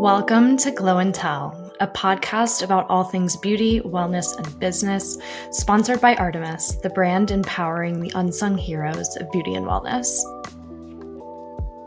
Welcome to Glow and Tell, a podcast about all things beauty, wellness, and business, sponsored by Artemis, the brand empowering the unsung heroes of beauty and wellness.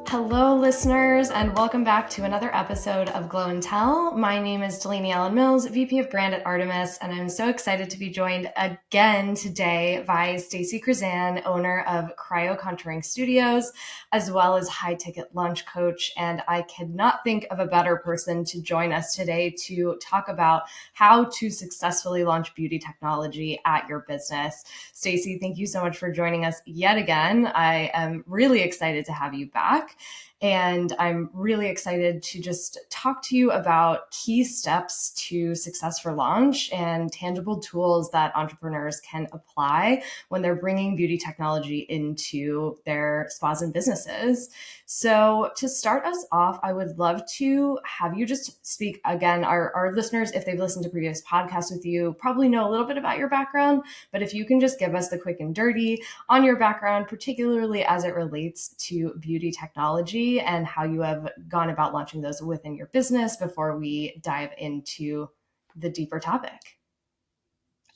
Hello, listeners, and welcome back to another episode of Glow and Tell. My name is Delaney Allen Mills, VP of Brand at Artemis, and I'm so excited to be joined again today by Stacey Krizan, owner of Cryo Contouring Studios, as well as high ticket launch coach. And I cannot think of a better person to join us today to talk about how to successfully launch beauty technology at your business. Stacey, thank you so much for joining us yet again. I am really excited to have you back. And I'm really excited to just talk to you about key steps to success for launch and tangible tools that entrepreneurs can apply when they're bringing beauty technology into their spas and businesses. So to start us off, I would love to have you just speak again. Our listeners, if they've listened to previous podcasts with you, probably know a little bit about your background, but if you can just give us the quick and dirty on your background, particularly as it relates to beauty technology and how you have gone about launching those within your business before we dive into the deeper topic.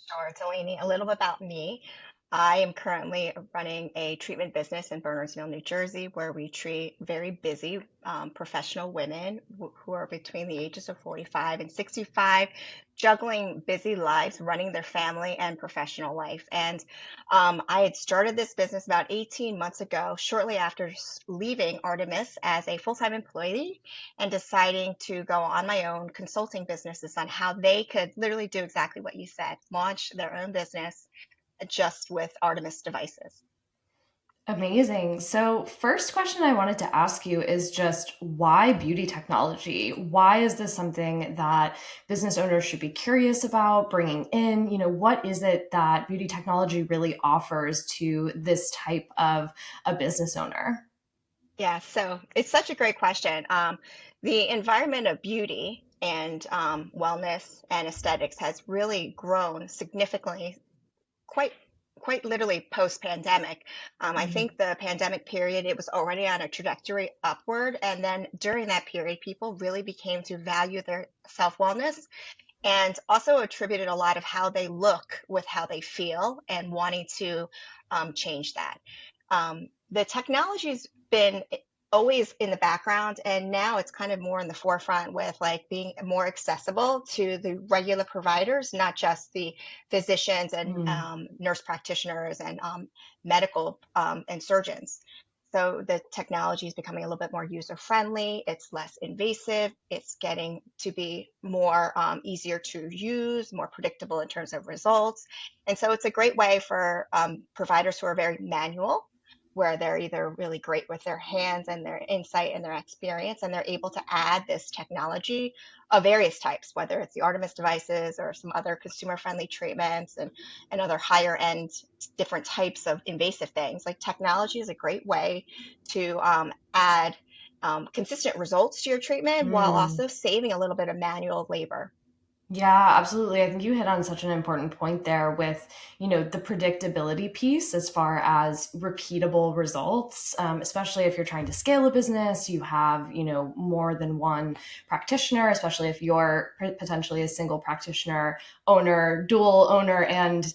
Sure, Delaney, a little bit about me. I am currently running a treatment business in Bernardsville, New Jersey, where we treat very busy professional women who are between the ages of 45 and 65, juggling busy lives, running their family and professional life. And I had started this business about 18 months ago, shortly after leaving Artemis as a full-time employee and deciding to go on my own consulting businesses on how they could literally do exactly what you said, launch their own business just with Artemis devices. Amazing. So first question I wanted to ask you is just why beauty technology? Why is this something that business owners should be curious about bringing in? What is it that beauty technology really offers to this type of a business owner? Yeah, so it's such a great question. The environment of beauty and wellness and aesthetics has really grown significantly quite quite literally post-pandemic. I think the pandemic period, it was already on a trajectory upward. And then during that period, people really became to value their self-wellness and also attributed a lot of how they look with how they feel and wanting to change that. The technology's been always in the background, and now it's kind of more in the forefront with like being more accessible to the regular providers, not just the physicians and Mm. nurse practitioners and medical and surgeons. So the technology is becoming a little bit more user friendly. It's less invasive. It's getting to be more easier to use, more predictable in terms of results. And so it's a great way for providers who are very manual, where they're either really great with their hands and their insight and their experience, and they're able to add this technology of various types, whether it's the Artemis devices or some other consumer-friendly treatments and other higher-end different types of invasive things. Like technology is a great way to add consistent results to your treatment while Mm. also saving a little bit of manual labor. Yeah, absolutely. I think you hit on such an important point there with, the predictability piece as far as repeatable results, especially if you're trying to scale a business, you have, more than one practitioner, especially if you're potentially a single practitioner owner, dual owner and,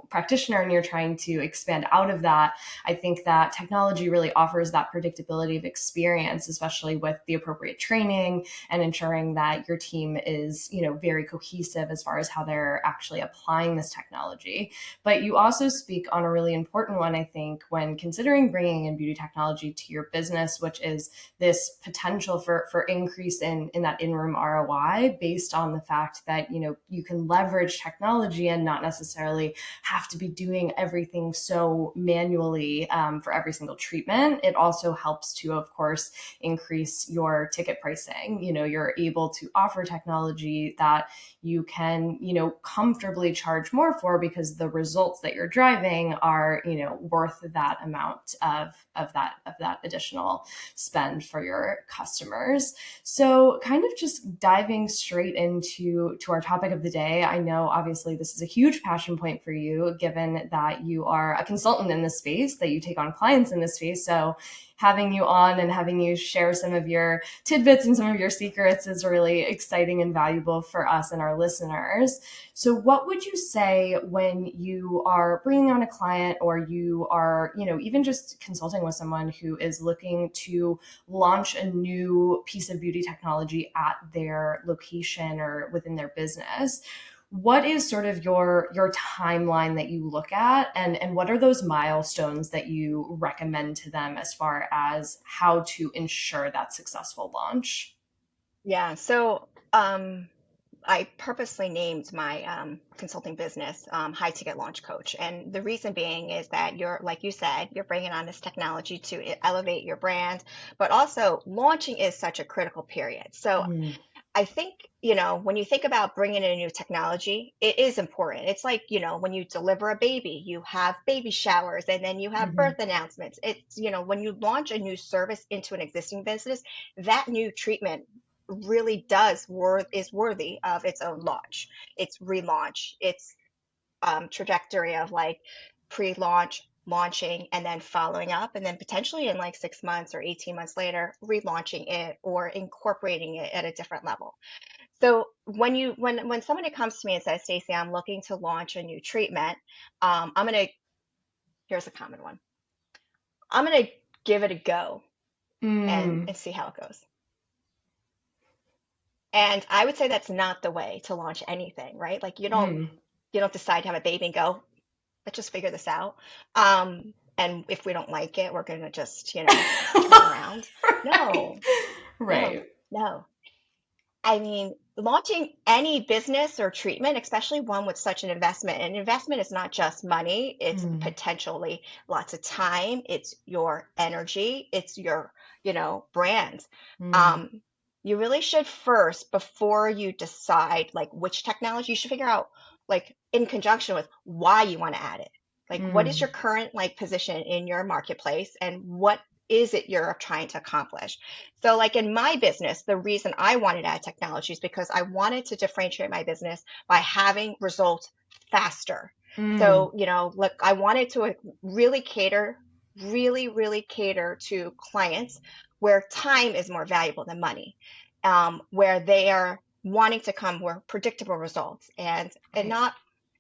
practitioner, and you're trying to expand out of that. I think that technology really offers that predictability of experience, especially with the appropriate training and ensuring that your team is, very cohesive as far as how they're actually applying this technology. But you also speak on a really important one, I think, when considering bringing in beauty technology to your business, which is this potential for increase in that in-room ROI based on the fact that, you can leverage technology and not necessarily have to be doing everything so manually for every single treatment. It also helps to, of course, increase your ticket pricing. You're able to offer technology that you can, comfortably charge more for because the results that you're driving are, worth that amount of that additional spend for your customers. So kind of just diving straight into our topic of the day. I know obviously this is a huge passion point for you, given that you are a consultant in this space, that you take on clients in this space. So having you on and having you share some of your tidbits and some of your secrets is really exciting and valuable for us and our listeners. So what would you say when you are bringing on a client, or you are, even just consulting with someone who is looking to launch a new piece of beauty technology at their location or within their business? What is sort of your timeline that you look at, and what are those milestones that you recommend to them as far as how to ensure that successful launch? Yeah. So I purposely named my consulting business High Ticket Launch Coach. And the reason being is that you're, like you said, you're bringing on this technology to elevate your brand, but also launching is such a critical period. So Mm, I think, when you think about bringing in a new technology, it is important. It's like, when you deliver a baby, you have baby showers and then you have mhm, birth announcements. It's, when you launch a new service into an existing business, that new treatment really is worthy of its own launch, its relaunch, its trajectory of like pre-launch, launching, and then following up, and then potentially in like 6 months or 18 months later, relaunching it or incorporating it at a different level. So when somebody comes to me and says, Stacey, I'm looking to launch a new treatment, I'm gonna here's a common one. I'm gonna give it a go and mm, and see how it goes. And I would say that's not the way to launch anything, right? Like mm. you don't decide to have a baby and go, let's just figure this out. And if we don't like it, we're gonna just, turn around. Right. No, no, Right. no. I mean, launching any business or treatment, especially one with such an investment, and investment is not just money, it's Mm, potentially lots of time, it's your energy, it's your, brand. mm, Um, you really should first, before you decide like which technology, you should figure out like in conjunction with why you want to add it. Like what is mm. your current like position in your marketplace and what is it you're trying to accomplish? So, like in my business, the reason I wanted to add technology is because I wanted to differentiate my business by having results faster. Mm, So, look, I wanted to really cater, really cater to clients where time is more valuable than money, where they are wanting to come where predictable results and right. not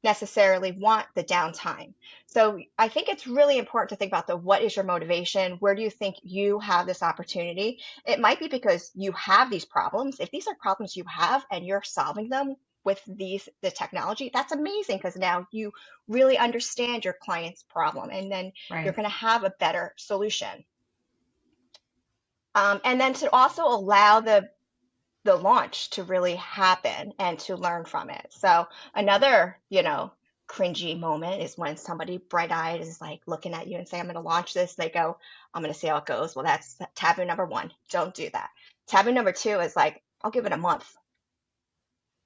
necessarily want the downtime. So I think it's really important to think about the what is your motivation? Where do you think you have this opportunity? It might be because you have these problems. If these are problems you have and you're solving them with the technology, that's amazing because now you really understand your client's problem and then you're Right. going to have a better solution. And then to also allow the launch to really happen and to learn from it. So another, cringy moment is when somebody bright-eyed is like looking at you and say, I'm going to launch this. They go, I'm going to see how it goes. Well, that's taboo number one. Don't do that. Taboo number two is like, I'll give it a month.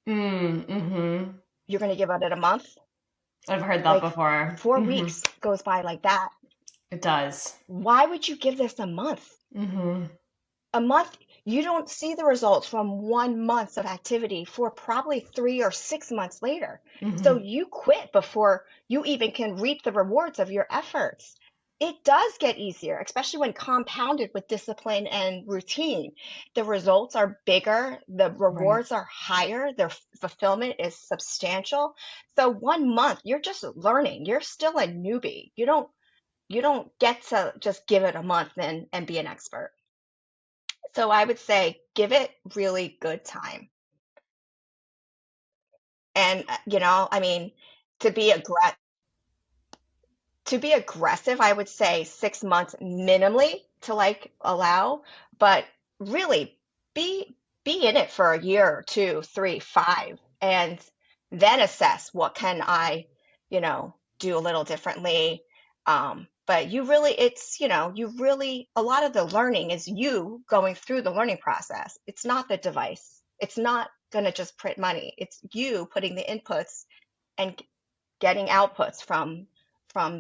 Mm, mm-hmm. You're going to give it a month? I've heard that Like before. 4 weeks goes by like that. It does. Why would you give this a month? Mm-hmm. A month, you don't see the results from 1 month of activity for probably 3 or 6 months later. So Mm-hmm. you quit before you even can reap the rewards of your efforts. It does get easier, especially when compounded with discipline and routine. The results are bigger, the Right. rewards are higher, their fulfillment is substantial. So 1 month, you're just learning. You're still a newbie. You don't get to just give it a month and be an expert. So I would say give it really good time. And I mean, to be aggra to be aggressive, I would say 6 months minimally to like allow, but really be in it for a year or two, three, five, and then assess what can I, do a little differently. But you really, a lot of the learning is you going through the learning process. It's not the device. It's not going to just print money. It's you putting the inputs and getting outputs from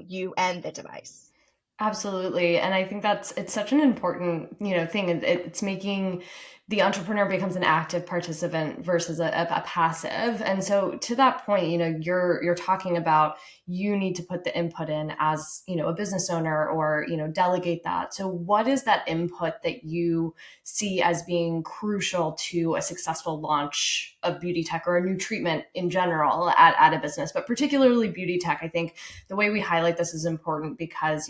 you and the device. Absolutely. And I think it's such an important, thing. It's making the entrepreneur becomes an active participant versus a passive. And so to that point, you're talking about you need to put the input in as, a business owner or, delegate that. So what is that input that you see as being crucial to a successful launch of beauty tech or a new treatment in general at a business, but particularly beauty tech? I think the way we highlight this is important because,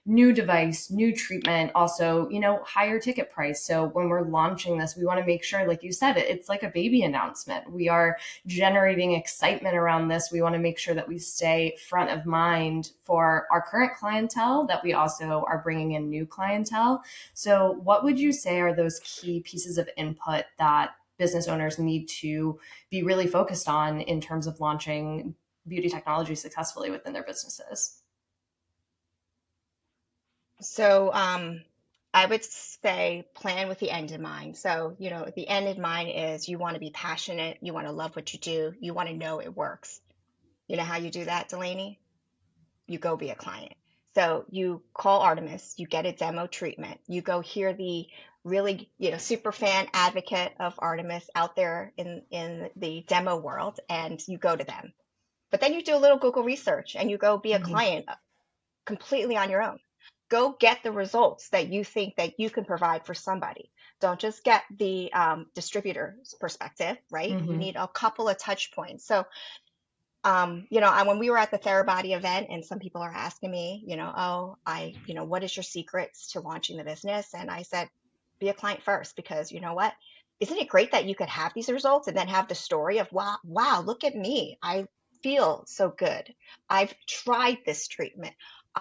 new device, new treatment, also, higher ticket price. So when we're launching this, we want to make sure, like you said, it's like a baby announcement. We are generating excitement around this. We want to make sure that we stay front of mind for our current clientele, that we also are bringing in new clientele. So what would you say are those key pieces of input that business owners need to be really focused on in terms of launching beauty technology successfully within their businesses? So, I would say plan with the end in mind. So, the end in mind is you want to be passionate, you want to love what you do, you want to know it works. You know how you do that, Delaney? You go be a client. So you call Artemis, you get a demo treatment, you go hear the really, super fan advocate of Artemis out there in the demo world, and you go to them. But then you do a little Google research and you go be a Mhm. client completely on your own. Go get the results that you think that you can provide for somebody. Don't just get the distributor's perspective, right? You Mhm. need a couple of touch points. So when we were at the Therabody event and some people are asking me, what is your secrets to launching the business? And I said, be a client first, because you know what? Isn't it great that you could have these results and then have the story of, wow, wow, look at me. I feel so good. I've tried this treatment.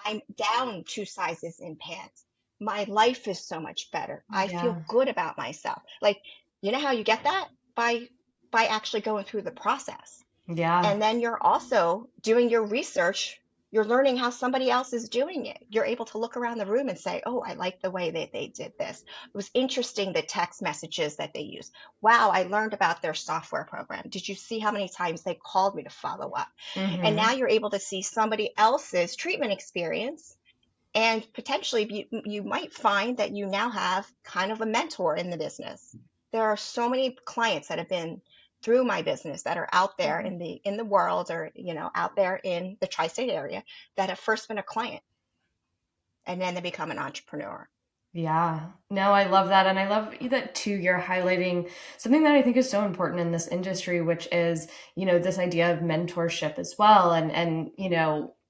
I'm down 2 sizes in pants. My life is so much better. I feel Yeah. good about myself. Like, you know how you get that? By actually going through the process. Yeah. And then you're also doing your research. You're learning how somebody else is doing it. You're able to look around the room and say, oh, I like the way that they did this. It was interesting, the text messages that they use. Wow, I learned about their software program. Did you see how many times they called me to follow up? And now Mhm. you're able to see somebody else's treatment experience. And potentially, you might find that you now have kind of a mentor in the business. There are so many clients that have been through my business that are out there Mhm. in the world, or out there in the tri-state area, that have first been a client and then they become an entrepreneur. Yeah. No, I love that. And I love that too. You're highlighting something that I think is so important in this industry, which is, this idea of mentorship as well. And,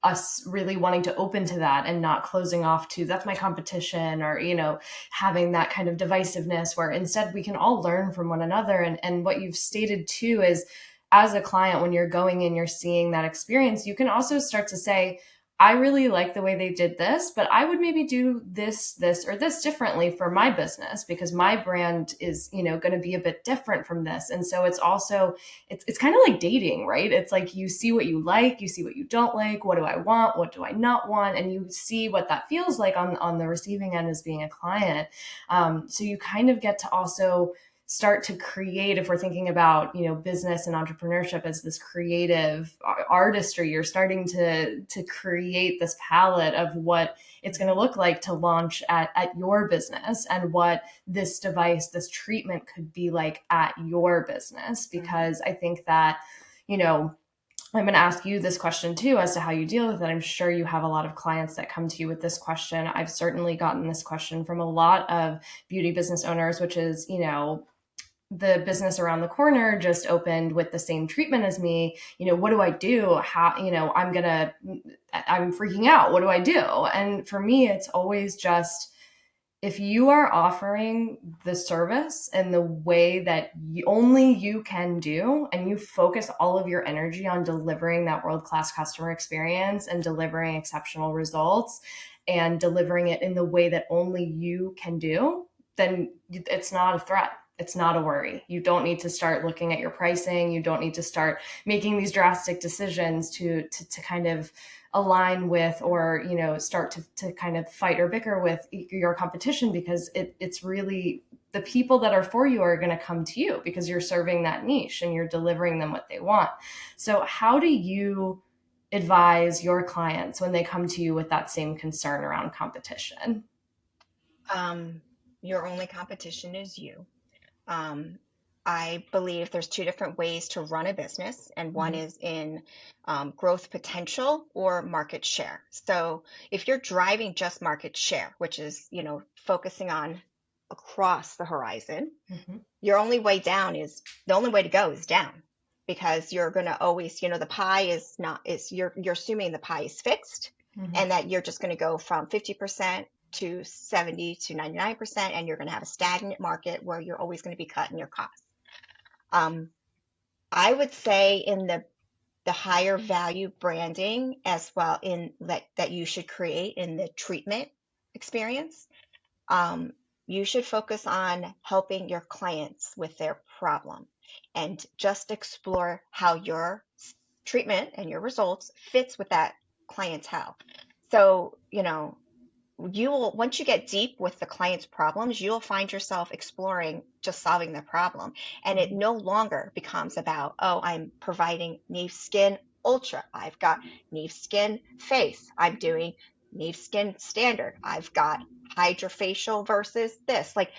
us really wanting to open to that and not closing off to that's my competition or, having that kind of divisiveness where instead we can all learn from one another. And what you've stated too is as a client, when you're going in, you're seeing that experience, you can also start to say, I really like the way they did this, but I would maybe do this, or this differently for my business because my brand is, going to be a bit different from this. And so it's also, it's kind of like dating, right? It's like you see what you like, you see what you don't like, what do I want, what do I not want, and you see what that feels like on the receiving end as being a client. So you kind of get to also start to create, if we're thinking about business and entrepreneurship as this creative artistry, you're starting to create this palette of what it's going to look like to launch at your business and what this device, this treatment could be like at your business. Mhm. Because I think that you know I'm going to ask you this question too as to how you deal with it. I'm sure you have a lot of clients that come to you with this question. I've certainly gotten this question from a lot of beauty business owners, which is, the business around the corner just opened with the same treatment as me. What do I do? How, I'm freaking out. What do I do? And for me, it's always just, if you are offering the service in the way that only you can do, and you focus all of your energy on delivering that world-class customer experience and delivering exceptional results and delivering it in the way that only you can do, then it's not a threat. It's not a worry. You don't need to start looking at your pricing. You don't need to start making these drastic decisions to kind of align with, or start to kind of fight or bicker with your competition, because it's really the people that are for you are going to come to you because you're serving that niche and you're delivering them what they want. So how do you advise your clients when they come to you with that same concern around competition? Um, your only competition is you. Um, I believe there's two different ways to run a business, and one Mhm. is in growth potential or market share. So if you're driving just market share, which is, focusing on across the horizon, Mhm. your only way down is the only way to go is down, because you're going to always, the pie is not, is you're assuming the pie is fixed, Mhm. and that you're just going to go from 50% to 70 to 99%, and you're going to have a stagnant market where you're always going to be cutting your costs. Um, I would say in the higher value branding as well, in that you should create in the treatment experience, um, you should focus on helping your clients with their problem, and just explore how your treatment and your results fits with that clientele. So, you will, once you get deep with the client's problems, you'll find yourself exploring just solving the problem. And it Mhm. no longer becomes about, oh, I'm providing Neve Skin Ultra. I've got Neve Skin Face. I'm doing Neve Skin Standard. I've got Hydrofacial versus this. Like,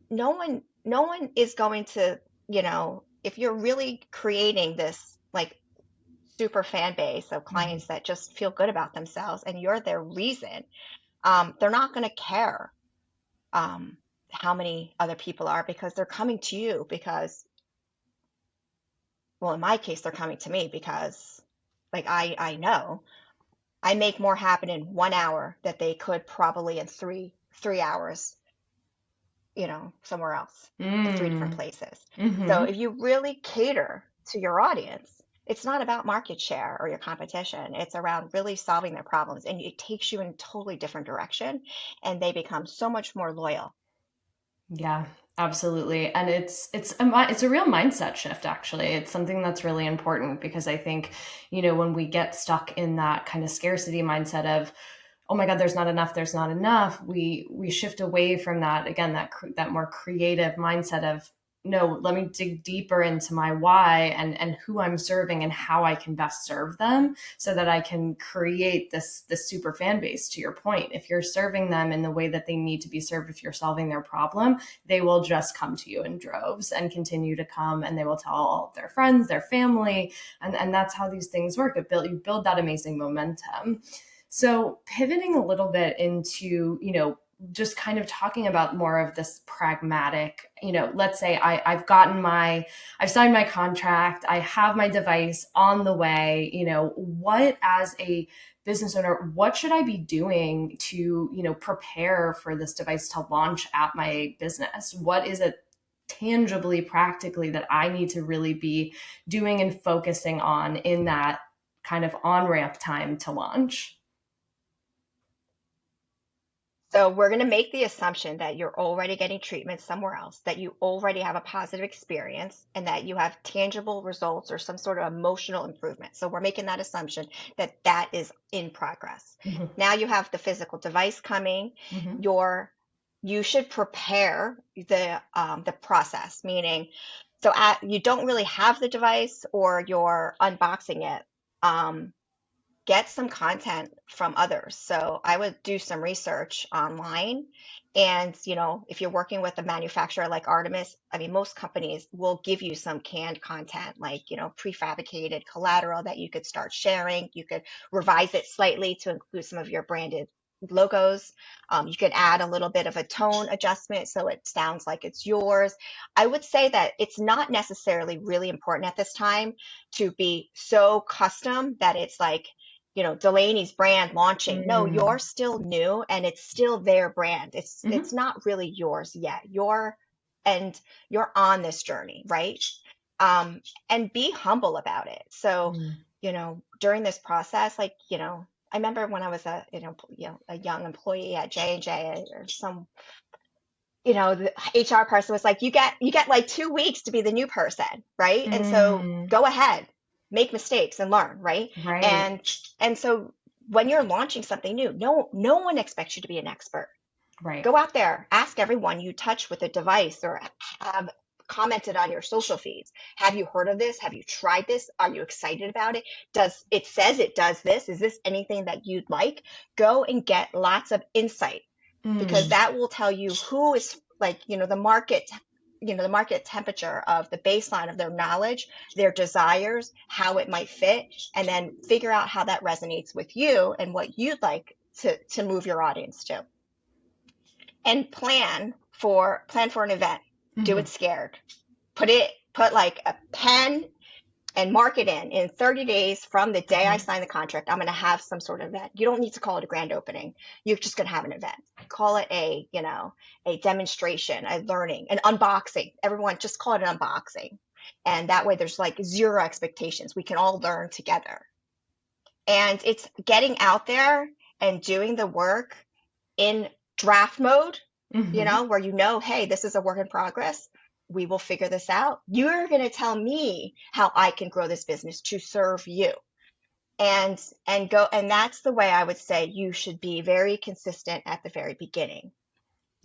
no one is going to, if you're really creating this like super fan base of Mhm. clients that just feel good about themselves and you're their reason, they're not going to care um, how many other people are, because they're coming to you because, well, in my case, they're coming to me because, like, I know I make more happen in 1 hour that they could probably in three hours, somewhere else in three different Mm. places. So Mhm. if you really cater to your audience, it's not about market share or your competition. It's around really solving their problems, and it takes you in a totally different direction, and they become so much more loyal. Yeah, absolutely. And it's a real mindset shift actually. It's something that's really important because I think, when we get stuck in that kind of scarcity mindset of, oh my god, there's not enough, we shift away from that, again, that more creative mindset of, no, let me dig deeper into my why and who I'm serving and how I can best serve them so that I can create this super fan base. To your point, if you're serving them in the way that they need to be served, if you're solving their problem, they will just come to you in droves and continue to come, and they will tell all their friends, their family, and that's how these things work. You build that amazing momentum. So pivoting a little bit into, just kind of talking about more of this pragmatic, let's say I've signed my contract, I have my device on the way, what, as a business owner, what should I be doing to, prepare for this device to launch at my business? What is it tangibly, practically, that I need to really be doing and focusing on in that kind of on ramp time to launch? So we're going to make the assumption that you're already getting treatment somewhere else, that you already have a positive experience, and that you have tangible results or some sort of emotional improvement. So we're making that assumption that that is in progress. Mhm. Now you have the physical device coming. Mhm. Your You should prepare the process, meaning, so you don't really have the device or you're unboxing it. Get some content from others. So I would do some research online. And, if you're working with a manufacturer like Artemis, I mean, most companies will give you some canned content, like, prefabricated collateral that you could start sharing. You could revise it slightly to include some of your branded logos. You could add a little bit of a tone adjustment so it sounds like it's yours. I would say that it's not necessarily really important at this time to be so custom that it's like, Delaney's brand launching. No, you're Mm. still new and it's still their brand. It's Mhm. not really yours yet. And you're on this journey, right? And be humble about it. So, Mm. during this process, like, I remember when I was a young employee at J&J, or some, the HR person was like, you get like 2 weeks to be the new person, right? And so Mm. go ahead, make mistakes and learn, right? Right. And so when you're launching something new, no one expects you to be an expert. Right. Go out there, ask everyone you touch with a device or have commented on your social feeds. Have you heard of this? Have you tried this? Are you excited about it? Does it says it does this? Is this anything that you'd like? Go and get lots of insight, because Mm. that will tell you who is like, the market temperature of the baseline of their knowledge, their desires, how it might fit, and then figure out how that resonates with you and what you'd like to move your audience to. And plan for an event. Do Mhm. it scared. Put like a pen and mark it in 30 days from the day I Mhm. sign the contract. I'm going to have some sort of event. You don't need to call it a grand opening. You're just going to have an event. Call it a demonstration, a learning, an unboxing. Everyone just call it an unboxing. And that way there's like zero expectations. We can all learn together. And it's getting out there and doing the work in draft mode, Mhm. where hey, this is a work in progress. We will figure this out. You're going to tell me how I can grow this business to serve you. And that's the way I would say you should be very consistent at the very beginning.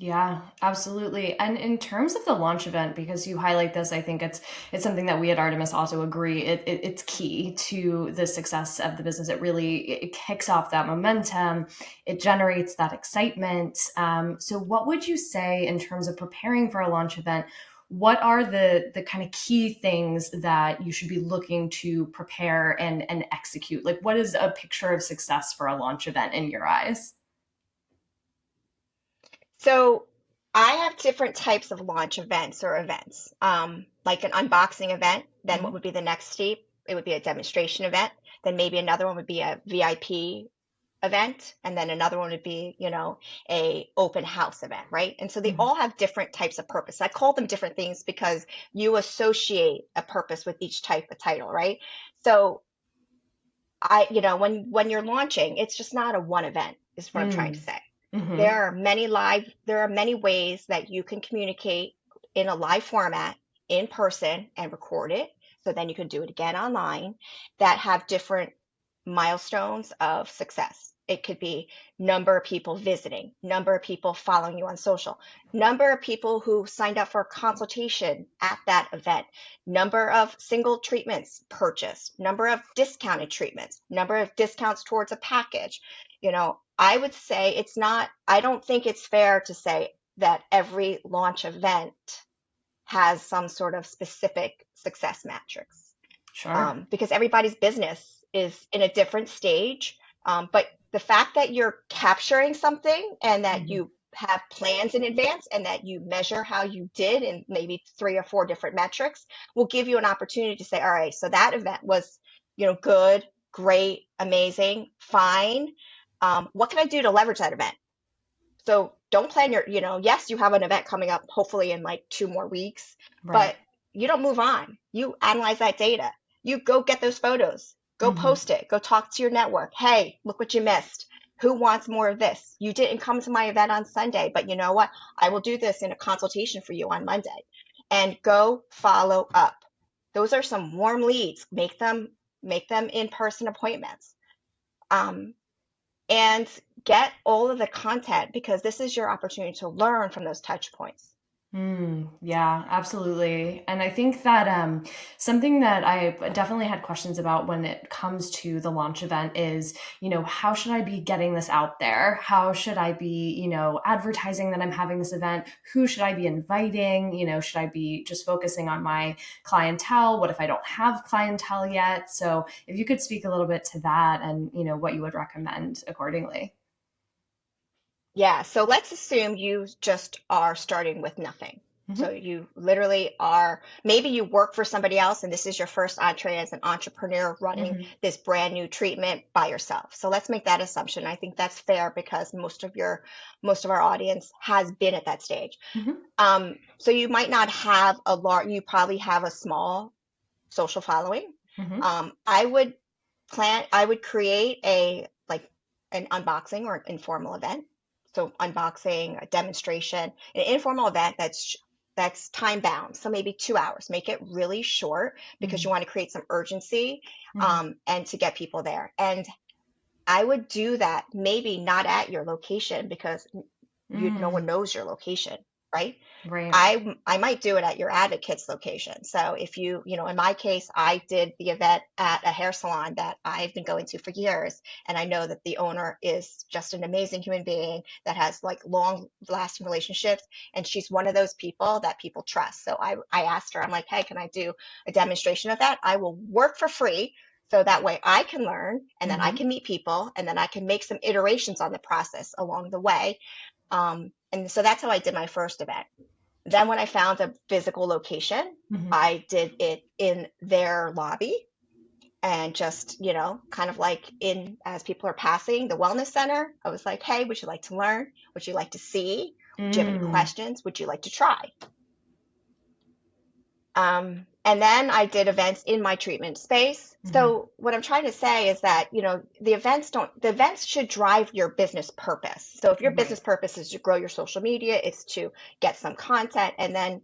Yeah, absolutely. And in terms of the launch event, because you highlight this, I think it's something that we at Artemis also agree. It's key to the success of the business. It kicks off that momentum. It generates that excitement. So, what would you say in terms of preparing for a launch event? What are the kind of key things that you should be looking to prepare and execute? Like, what is a picture of success for a launch event in your eyes? So I have different types of launch events or events, like an unboxing event. Then what Mhm. would be the next step? It would be a demonstration event. Then maybe another one would be a VIP event, and then another one would be, a open house event, right? And so they Mhm. all have different types of purpose. I call them different things because you associate a purpose with each type of title, right? So when you're launching, it's just not a one event, is what I'm trying to Mm. say. Mhm. There are many ways that you can communicate in a live format in person and record it. So then you can do it again online, that have different milestones of success. It could be number of people visiting, number of people following you on social, number of people who signed up for a consultation at that event, number of single treatments purchased, number of discounted treatments, number of discounts towards a package. I would say I don't think it's fair to say that every launch event has some sort of specific success metrics, Sure. because everybody's business is in a different stage. But the fact that you're capturing something and that Mhm. you have plans in advance and that you measure how you did in maybe 3 or 4 different metrics will give you an opportunity to say, all right, so that event was, good, great, amazing, fine. What can I do to leverage that event? So don't plan yes, you have an event coming up, hopefully in like 2 more weeks, Right. but you don't move on. You analyze that data. You go get those photos, go Mhm. post it, go talk to your network. Hey, look what you missed. Who wants more of this? You didn't come to my event on Sunday, but you know what? I will do this in a consultation for you on Monday. And go follow up. Those are some warm leads. Make them in-person appointments. Um, and get all of the content, because this is your opportunity to learn from those touch points. Yeah, absolutely. And I think that something that I definitely had questions about when it comes to the launch event is, how should I be getting this out there? How should I be, advertising that I'm having this event? Who should I be inviting? Should I be just focusing on my clientele? What if I don't have clientele yet? So if you could speak a little bit to that and, what you would recommend accordingly. Yeah, so let's assume you just are starting with nothing. So Hmm. you literally maybe you work for somebody else and this is your first entree as an entrepreneur running Hmm. this brand new treatment by yourself. So let's make that assumption. I think that's fair because most of our audience has been at that stage. Hmm. So you might not have you probably have a small social following. Hmm. I would create an unboxing or an informal event. So unboxing, a demonstration, an informal event that's time bound. So maybe 2 hours. Make it really short because you want to create some urgency, Hmm. and to get people there. And I would do that maybe not at your location because no one Hmm. knows your location. right? Right. I might do it at your advocate's location. So if in my case, I did the event at a hair salon that I've been going to for years, and I know that the owner is just an amazing human being that has like long lasting relationships, and she's one of those people that people trust. So I asked her, I'm like, hey, can I do a demonstration of that? I will work for free. So that way I can learn and then I Hmm. can meet people and then I can make some iterations on the process along the way. And so that's how I did my first event. Then when I found a physical location, Hmm. I did it in their lobby and just, kind of like in as people are passing the wellness center, I was like, hey, would you like to learn? Would you like to see? Do you have any Mm. questions? Would you like to try? And then I did events in my treatment space. Hmm. So what I'm trying to say is that, the events should drive your business purpose. So if your Right. business purpose is to grow your social media, it's to get some content. And then,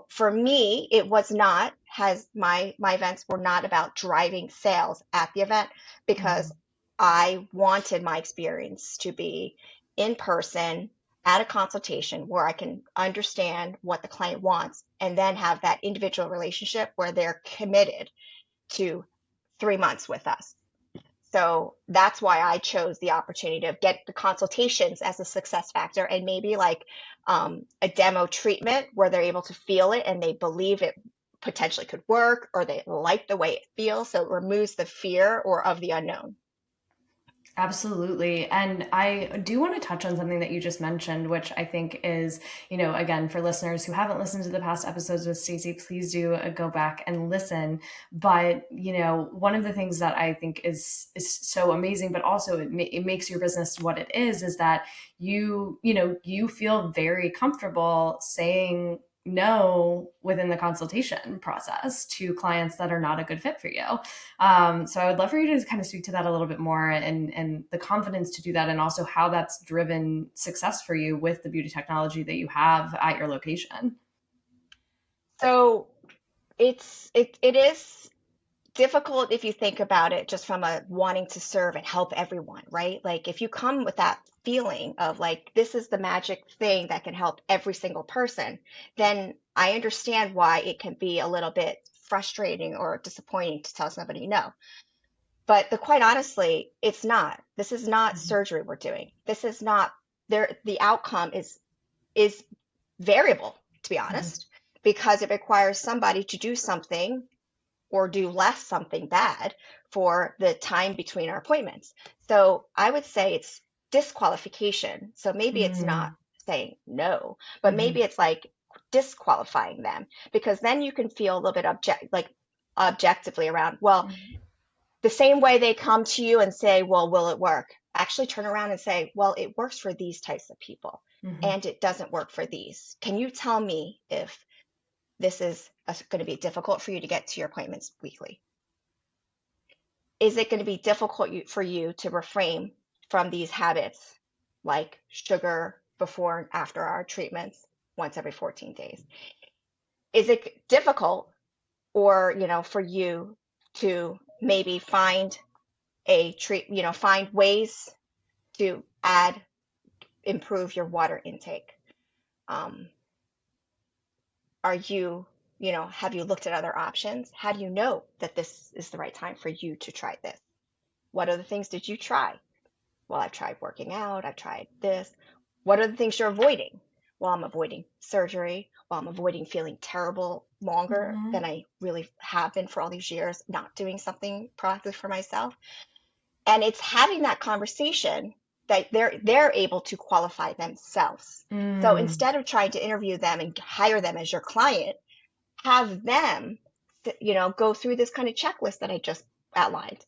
for me, it was not, has my events were not about driving sales at the event because Hmm. I wanted my experience to be in person at a consultation where I can understand what the client wants and then have that individual relationship where they're committed to 3 months with us. So that's why I chose the opportunity to get the consultations as a success factor and maybe like a demo treatment where they're able to feel it and they believe it potentially could work or they like the way it feels. So it removes the fear or of the unknown. Absolutely. And I do want to touch on something that you just mentioned, which I think is, again, for listeners who haven't listened to the past episodes with Stacey, please do go back and listen. But, one of the things that I think is so amazing, but also it makes your business what it is that you feel very comfortable saying no within the consultation process to clients that are not a good fit for you. So I would love for you to kind of speak to that a little bit more and the confidence to do that, and also how that's driven success for you with the beauty technology that you have at your location. So it is difficult if you think about it just from a wanting to serve and help everyone, right? Like if you come with that feeling of like this is the magic thing that can help every single person, then I understand why it can be a little bit frustrating or disappointing to tell somebody no. But quite honestly, it's not. This is not Mhm. surgery we're doing. This is not there. The outcome is variable, to be Mhm. honest, because it requires somebody to do something or do less something bad for the time between our appointments. So I would say it's disqualification. So maybe it's not Mm. saying no, but maybe Mhm. it's like disqualifying them because then you can feel a little bit objectively around, well, Mhm. the same way they come to you and say, well, will it work? Actually turn around and say, well, it works for these types of people Mhm. and it doesn't work for these. Can you tell me if this is going to be difficult for you to get to your appointments weekly? Is it going to be difficult for you to refrain from these habits like sugar before and after our treatments once every 14 days? Is it difficult or, for you to maybe find ways to improve your water intake? Um, are you, have you looked at other options? How do you know that this is the right time for you to try this? What other things did you try? Well, I've tried working out, I've tried this. What are the things you're avoiding? Well, I'm avoiding surgery. Well, I'm avoiding feeling terrible longer than Mhm. I really have been for all these years, not doing something proactive for myself. And it's having that conversation that they're able to qualify themselves. So Mm. instead of trying to interview them and hire them as your client, have them, go through this kind of checklist that I just outlined.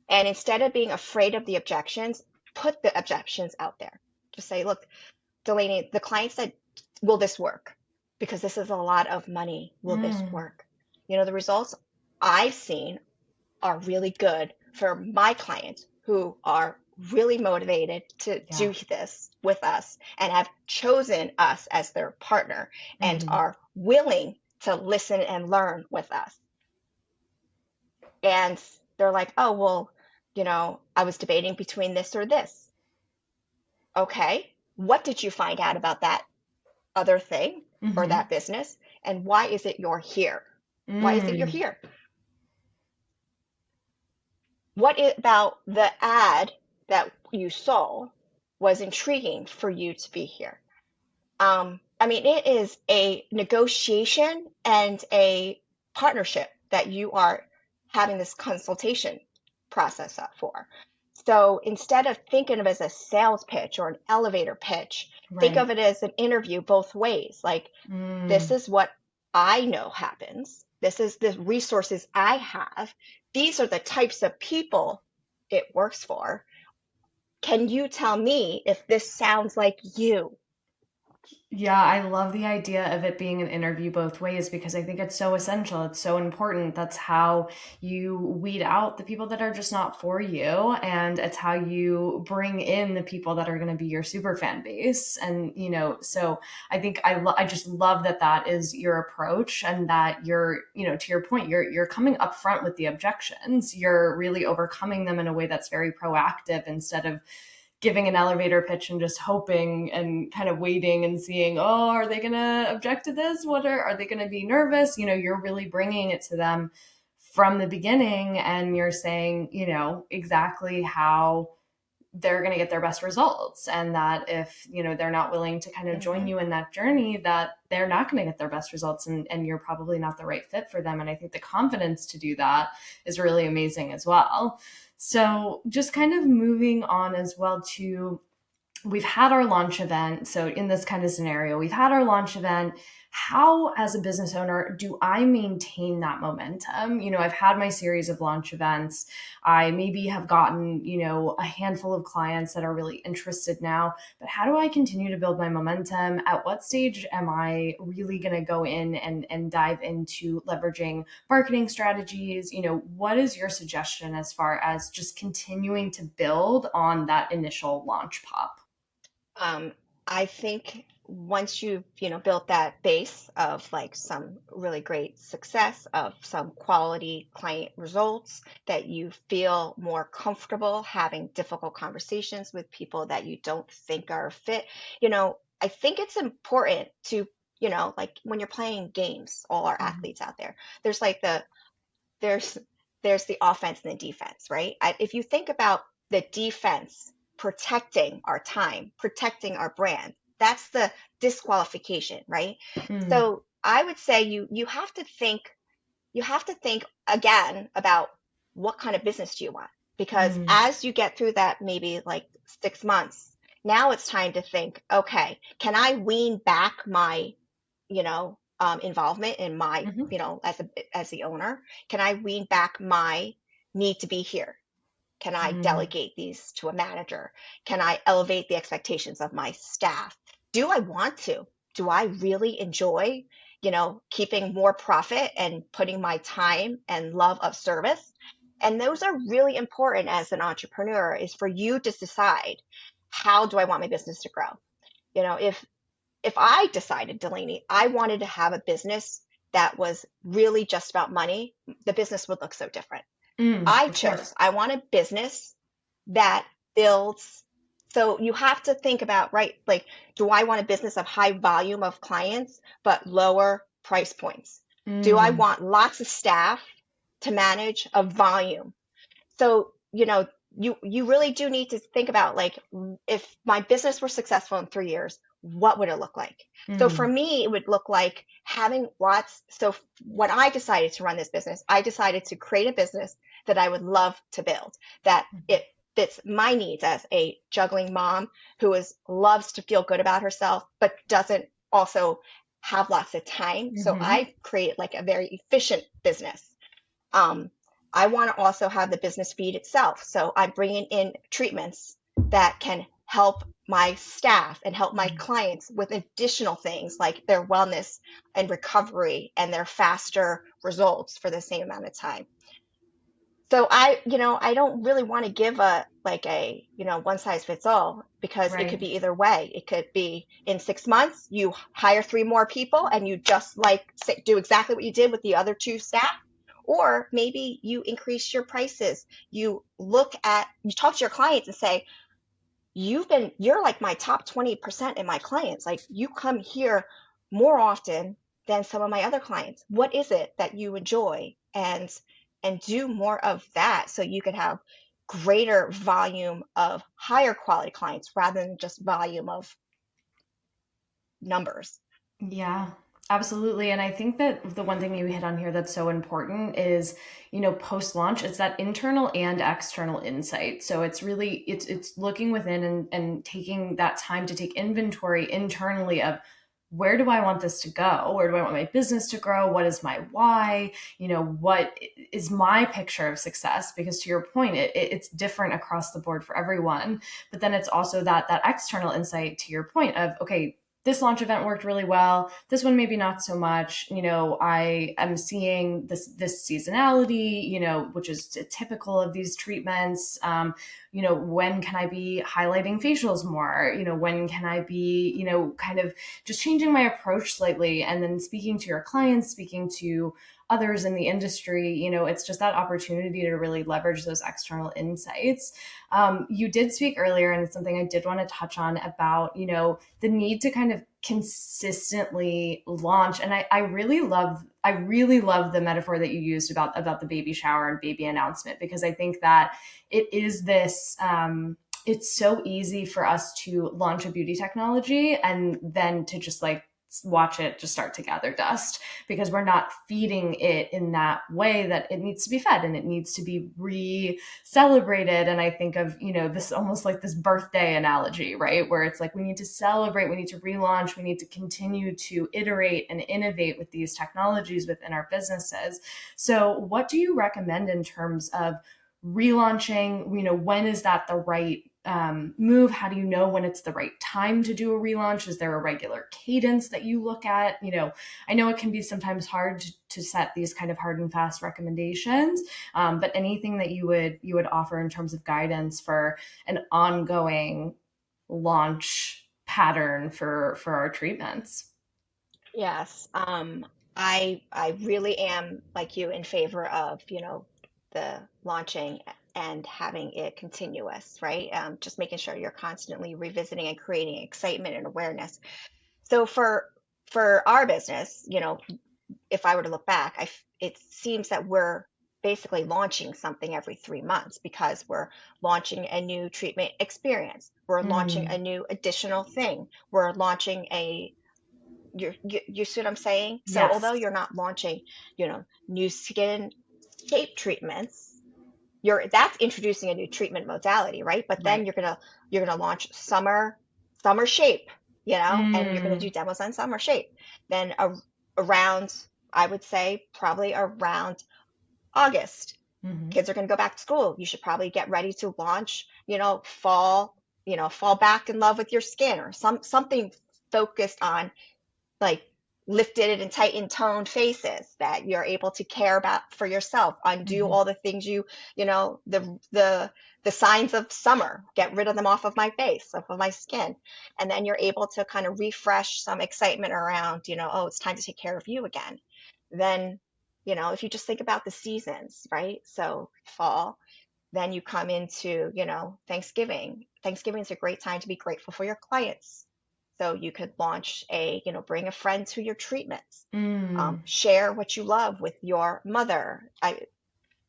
And instead of being afraid of the objections, put the objections out there. Just say, look, Delaney, the client said, will this work? Because this is a lot of money. Will this Mm. work? The results I've seen are really good for my clients who are really motivated to Yeah. do this with us and have chosen us as their partner and Mhm. are willing to listen and learn with us. And they're like, oh, well, I was debating between this or this. Okay. What did you find out about that? other thing or Mm-hmm. that business, and why is it you're here? Why is it you're Mm. here? About the ad that you saw was intriguing for you to be here? I mean, it is a negotiation and a partnership that you are having this consultation process up for. So instead of thinking of it as a sales pitch or an elevator pitch, think of Right. it as an interview both ways. Like, this Mm. is what I know happens. This is the resources I have. These are the types of people it works for. Can you tell me if this sounds like you? Yeah, I love the idea of it being an interview both ways because I think it's so essential. It's so important. That's how you weed out the people that are just not for you. And it's how you bring in the people that are going to be your super fan base. And, so I think I just love that that is your approach and that you're, to your point, you're coming up front with the objections. You're really overcoming them in a way that's very proactive instead of giving an elevator pitch and just hoping and kind of waiting and seeing, oh, are they going to object to this? Are they going to be nervous? You're really bringing it to them from the beginning and you're saying, exactly how they're going to get their best results and that if they're not willing to kind of join Mhm. you in that journey that they're not going to get their best results and you're probably not the right fit for them. And I think the confidence to do that is really amazing as well. So just kind of moving on as well to, we've had our launch event. So in this kind of scenario, we've had our launch event. How, as a business owner, do I maintain that momentum? I've had my series of launch events. I maybe have gotten, a handful of clients that are really interested now, but how do I continue to build my momentum? At what stage am I really going to go in and dive into leveraging marketing strategies? What is your suggestion as far as just continuing to build on that initial launch pop? Um, I think once you've, built that base of like some really great success, of some quality client results, that you feel more comfortable having difficult conversations with people that you don't think are a fit, I think it's important to, like when you're playing games, all our Mhm. athletes out there, there's like there's there's the offense and the defense, right? If you think about the defense protecting our time, protecting our brand, that's the disqualification, right? Mm, So I would say you have to think again about what kind of business do you want? Because mm, as you get through that maybe like 6 months, now it's time to think, okay, can I wean back my involvement in my, mhm, as the owner? Can I wean back my need to be here? Can I mm, delegate these to a manager? Can I elevate the expectations of my staff? Do I want to? Do I really enjoy, keeping more profit and putting my time and love of service? And those are really important as an entrepreneur, is for you to decide, how do I want my business to grow? If I decided, Delaney, I wanted to have a business that was really just about money, the business would look so different. of course. I want a business that builds. So you have to think about, right? Like, do I want a business of high volume of clients, but lower price points? Do I Mm, want lots of staff to manage a volume? So, you really do need to think about, like, if my business were successful in 3 years, what would it look like? So for mm, me, it would look like having lots. So when I decided to run this business, I decided to create a business that I would love to build, that it fits my needs as a juggling mom loves to feel good about herself, but doesn't also have lots of time. So mhm, I created like a very efficient business. um, I want to also have the business feed itself. So I'm bringing in treatments that can help my staff and help my mm, clients with additional things like their wellness and recovery and their faster results for the same amount of time. So I don't really want to give a one size fits all, because it could right. be either way. It could be in 6 months, you hire three more people and you just do exactly what you did with the other two staff. Or maybe you increase your prices. You talk to your clients and say, you're like my top 20% in my clients. Like you come here more often than some of my other clients. What is it that you enjoy? And do more of that so you could have greater volume of higher quality clients rather than just volume of numbers. Yeah, absolutely. And I think that the one thing you hit on here that's so important is, post launch, it's that internal and external insight. So it's really it's looking within and taking that time to take inventory internally of where do I want this to go? Where do I want my business to grow? What is my why? What is my picture of success? Because to your point, it's different across the board for everyone. But then it's also that external insight to your point of, okay, this launch event worked really well. This one maybe not so much. I am seeing this seasonality, which is typical of these treatments. When can I be highlighting facials more? When can I be, kind of just changing my approach slightly, and then speaking to your clients, speaking to others in the industry. It's just that opportunity to really leverage those external insights. You did speak earlier, and it's something I did want to touch on about, the need to kind of consistently launch. And I really love the metaphor that you used about the baby shower and baby announcement, because I think that it is this it's so easy for us to launch a beauty technology and then to just like watch it just start to gather dust, because we're not feeding it in that way that it needs to be fed, and it needs to be celebrated. And I think of, this almost like this birthday analogy, right? Where it's like we need to celebrate, we need to relaunch, we need to continue to iterate and innovate with these technologies within our businesses. So what do you recommend in terms of relaunching? When is that the right move? How do you know when it's the right time to do a relaunch? Is there a regular cadence that you look at? I know it can be sometimes hard to set these kind of hard and fast recommendations, but anything that you would offer in terms of guidance for an ongoing launch pattern for our treatments? Yes. I really am like you in favor of, the launching and having it continuous, right? Just making sure you're constantly revisiting and creating excitement and awareness. So for our business, if I were to look back, it seems that we're basically launching something every 3 months because we're launching a new treatment experience. We're launching a Mm, new additional thing. We're launching you see what I'm saying? So although yes. you're not launching, new skin shape treatments, that's introducing a new treatment modality, right? But then Right. you're gonna launch summer shape, and you're gonna do Mm, demos on summer shape. Then around, I would say probably around August, mhm. kids are gonna go back to school. You should probably get ready to launch, fall, fall back in love with your skin or something focused on like lifted and tightened toned faces that you're able to care about for yourself, undo Mhm. all the things the signs of summer, get rid of them off of my face, off of my skin. And then you're able to kind of refresh some excitement around, oh, it's time to take care of you again. Then, if you just think about the seasons, right? So fall, then you come into, Thanksgiving. Thanksgiving is a great time to be grateful for your clients. So you could launch bring a friend to your treatments. Mm, Share what you love with your mother. Do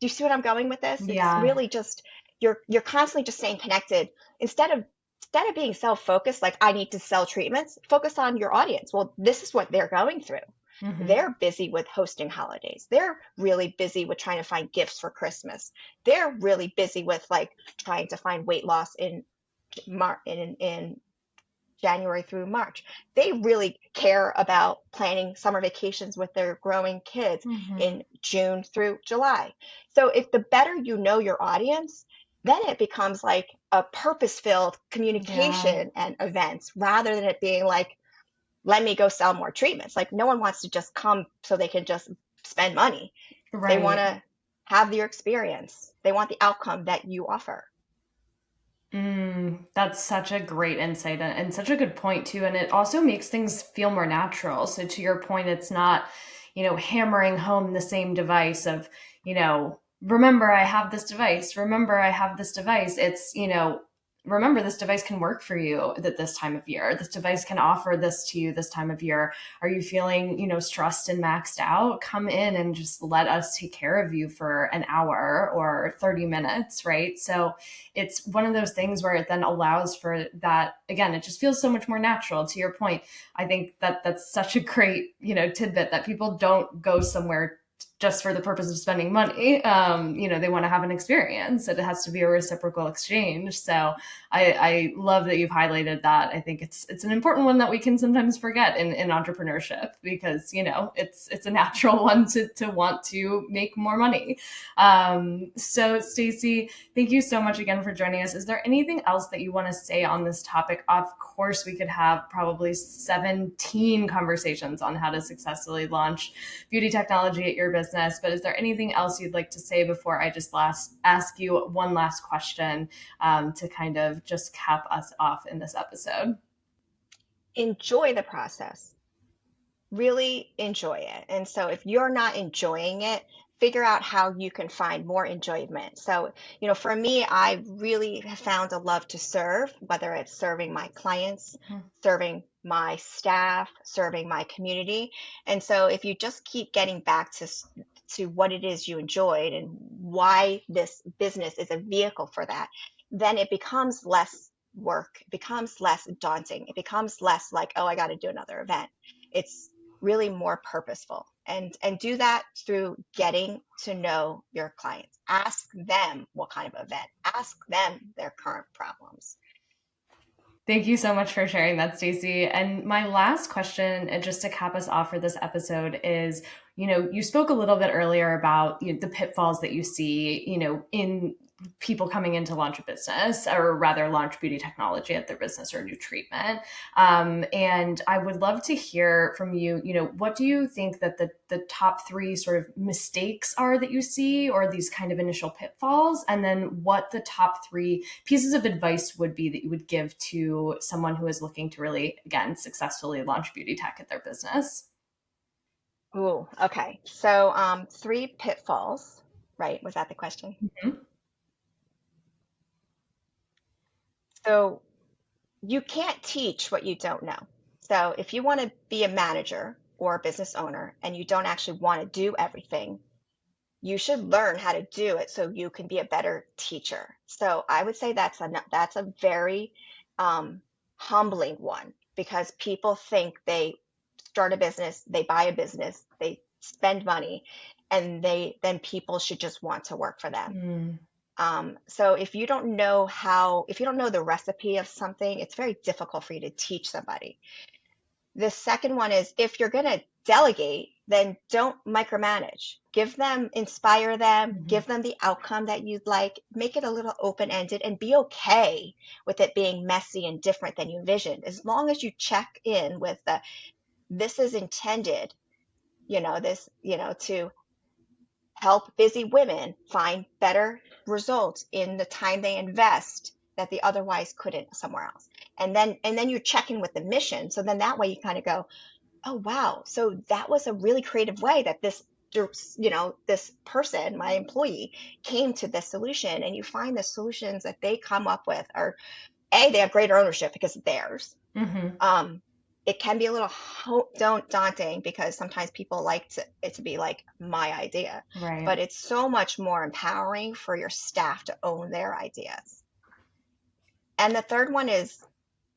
you see what I'm going with this? It's yeah. really just you're constantly just staying connected instead of being self-focused, like I need to sell treatments, focus on your audience. Well, this is what they're going through. Mhm. They're busy with hosting holidays. They're really busy with trying to find gifts for Christmas. They're really busy with like trying to find weight loss in January through March. They really care about planning summer vacations with their growing kids Mhm. in June through July. So if the better you know your audience, then it becomes like a purpose-filled Yeah. communication and events rather than it being like, let me go sell more treatments. Like no one wants to just come so they can just spend money. They want Right. to have your experience. They want the outcome that you offer. That's such a great insight and such a good point too. And it also makes things feel more natural. So to your point, it's not, hammering home the same device of, remember I have this device. Remember I have this device. It's, remember, this device can work for you at this time of year. This device can offer this to you this time of year. Are you feeling, stressed and maxed out? Come in and just let us take care of you for an hour or 30 minutes, right? So it's one of those things where it then allows for that. Again, it just feels so much more natural. To your point, I think that that's such a great, tidbit, that people don't go somewhere just for the purpose of spending money. They want to have an experience. It has to be a reciprocal exchange. So I love that you've highlighted that. I think it's an important one that we can sometimes forget in entrepreneurship, because it's a natural one to want to make more money. So Stacey, thank you so much again for joining us. Is there anything else that you want to say on this topic? Of course, we could have probably 17 conversations on how to successfully launch beauty technology at your business, but is there anything else you'd like to say before I just ask you one last question, to kind of just cap us off in this episode? Enjoy the process. Really enjoy it. And so if you're not enjoying it, figure out how you can find more enjoyment. So, for me, I really have found a love to serve, whether it's serving my clients, serving my staff, serving my community. And so if you just keep getting back to what it is you enjoyed and why this business is a vehicle for that, then it becomes less work, it becomes less daunting, it becomes less like, oh, I got to do another event. It's really more purposeful, and do that through getting to know your clients. Ask them what kind of event, ask them their current problems. Thank you so much for sharing that, Stacey. And my last question, and just to cap us off for this episode, is, you spoke a little bit earlier about the pitfalls that you see, in people coming in to launch a business, or rather launch beauty technology at their business or a new treatment. And I would love to hear from you, what do you think that the top three sort of mistakes are that you see, or these kind of initial pitfalls? And then what the top three pieces of advice would be that you would give to someone who is looking to really, again, successfully launch beauty tech at their business? Ooh, okay. So, three pitfalls, right? Was that the question? Mhm. So, you can't teach what you don't know. So, if you want to be a manager or a business owner and you don't actually want to do everything, you should learn how to do it so you can be a better teacher. So, I would say that's a very humbling one, because people think they start a business, they buy a business, they spend money, and then people should just want to work for them. Mm. So if you don't know the recipe of something, it's very difficult for you to teach somebody. The second one is, if you're going to delegate, then don't micromanage. Inspire them, Mhm. give them the outcome that you'd like, make it a little open-ended, and be okay with it being messy and different than you envisioned. As long as you check in with this is intended, to help busy women find better results in the time they invest that they otherwise couldn't somewhere else. And then you check in with the mission. So then that way you kind of go, oh wow, so that was a really creative way that this person, my employee, came to this solution. And you find the solutions that they come up with are, they have greater ownership because it's theirs. Mhm. Um, it can be a little daunting, because sometimes people like it to be like my idea, Right. but it's so much more empowering for your staff to own their ideas. And the third one is,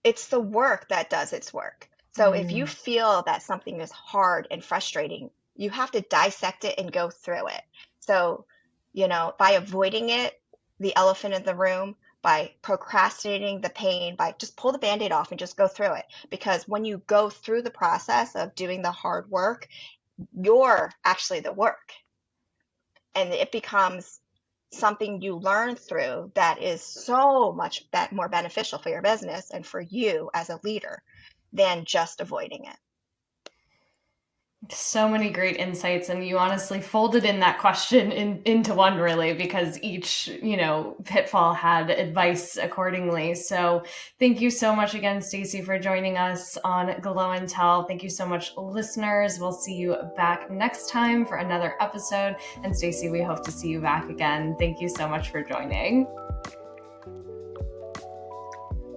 it's the work that does its work. So if you Mm. feel that something is hard and frustrating, you have to dissect it and go through it. So, by avoiding it, the elephant in the room, by procrastinating the pain, by just pull the band-aid off and just go through it. Because when you go through the process of doing the hard work, you're actually the work. And it becomes something you learn through that is so much more beneficial for your business and for you as a leader than just avoiding it. So many great insights, and you honestly folded in that question into one, really, because each pitfall had advice accordingly. So thank you so much again, Stacey, for joining us on Glow and Tell. Thank you so much, listeners. We'll see you back next time for another episode. And Stacey, we hope to see you back again. Thank you so much for joining.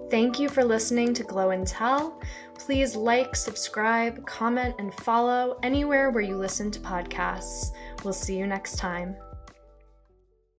Thank you for listening to Glow and Tell. Please like, subscribe, comment, and follow anywhere where you listen to podcasts. We'll see you next time.